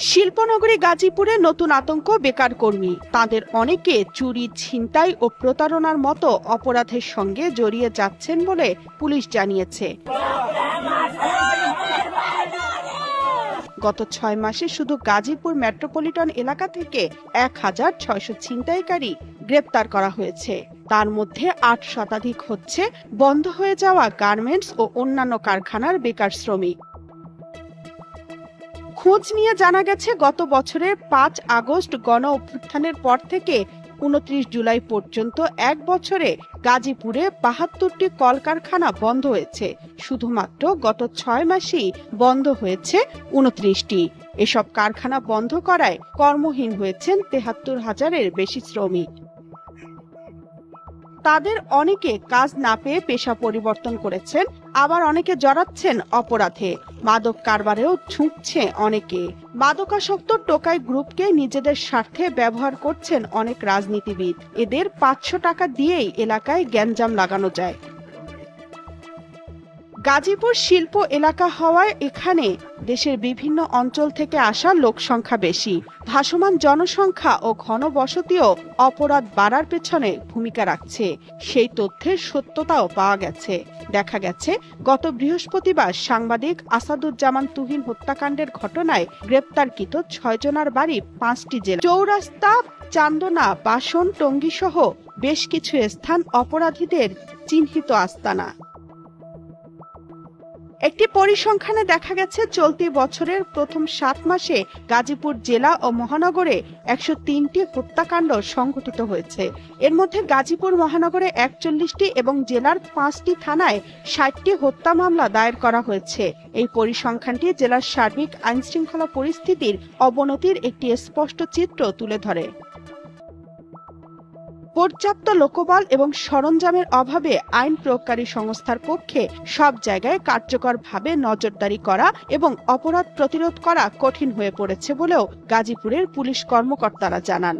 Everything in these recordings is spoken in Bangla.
শিল্পনগরী গাজীপুরে নতুন আতঙ্ক বেকার কর্মী। তাদের অনেকে চুরি, ছিনতাই ও প্রতারণার মতো অপরাধের সঙ্গে জড়িয়ে যাচ্ছেন বলে পুলিশ জানিয়েছে। গত ৬ মাসে শুধু গাজীপুর মেট্রোপলিটন এলাকা থেকে ১,৬০০ ছিনতাইকারী গ্রেপ্তার করা হয়েছে। তার মধ্যে ৮ শতাধিক হচ্ছে বন্ধ হয়ে যাওয়া গার্মেন্টস ও অন্যান্য কারখানার বেকার শ্রমিক। খোঁজ নিয়ে জানা গেছে, গত বছরের ৫ আগস্ট গণ অভ্যুত্থানের পর থেকে ২৯ জুলাই পর্যন্ত এক বছরে গাজীপুরে ৭২টি কলকারখানা বন্ধ হয়েছে। শুধুমাত্র গত ৬ মাসেই বন্ধ হয়েছে ২৯টি। এসব কারখানা বন্ধ করায় কর্মহীন হয়েছেন ৭৩,০০০-এর বেশি শ্রমিক। তাদের অনেকে কাজ না পেয়ে পেশা পরিবর্তন করেছেন, আবার অনেকে জড়াচ্ছেন অপরাধে। মাদক কারবারেও ঝুঁকছে অনেকে। মাদকাসক্ত টোকাই গ্রুপকে নিজেদের স্বার্থে ব্যবহার করছেন অনেক রাজনীতিবিদ। এদের ৫০০ টাকা দিয়েই এলাকায় গ্যাঞ্জাম লাগানো যায়। গাজীপুর শিল্প এলাকা হওয়ায় এখানে দেশের বিভিন্ন অঞ্চল থেকে আসা লোক সংখ্যা বেশি। ভাসমান জনসংখ্যা ও ঘনবসতিও অপরাধ বাড়ার পেছনে ভূমিকা রাখছে। সেই তথ্যের সত্যতাও পাওয়া গেছে। দেখা গেছে, গত বৃহস্পতিবার সাংবাদিক আসাদুজ্জামান তুহিন হত্যাকাণ্ডের ঘটনায় গ্রেপ্তারকৃত ৬ জনের বাড়ি ৫টি জেলা। চৌরাস্তা, চান্দনা, বাসন, টঙ্গী সহ বেশ কিছু স্থান অপরাধীদের চিহ্নিত আস্তানা। একটি পরিসংখ্যানে দেখা গেছে, চলতি বছরের প্রথম ৭ মাসে গাজীপুর জেলা ও মহানগরে ১০৩টি হত্যাকাণ্ড সংঘটিত হয়েছে। এর মধ্যে গাজীপুর মহানগরে ৪১টি এবং জেলার ৫টি থানায় ৬০টি হত্যা মামলা দায়ের করা হয়েছে। এই পরিসংখ্যানটি জেলার সার্বিক আইনশৃঙ্খলা পরিস্থিতির অবনতির একটি স্পষ্ট চিত্র তুলে ধরে। পর্যাপ্ত লোকবল এবং সরঞ্জামের অভাবে আইন প্রয়োগকারী সংস্থার পক্ষে সব জায়গায় কার্যকরভাবে নজরদারি করা এবং অপরাধ প্রতিরোধ করা কঠিন হয়ে পড়েছে বলেও গাজীপুরের পুলিশ কর্মকর্তারা জানান।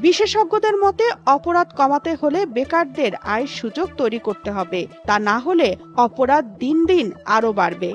বিশেষজ্ঞদের মতে, অপরাধ কমাতে হলে বেকারদের আয়ের সুযোগ তৈরি করতে হবে। তা না হলে অপরাধ দিন দিন আরও বাড়বে।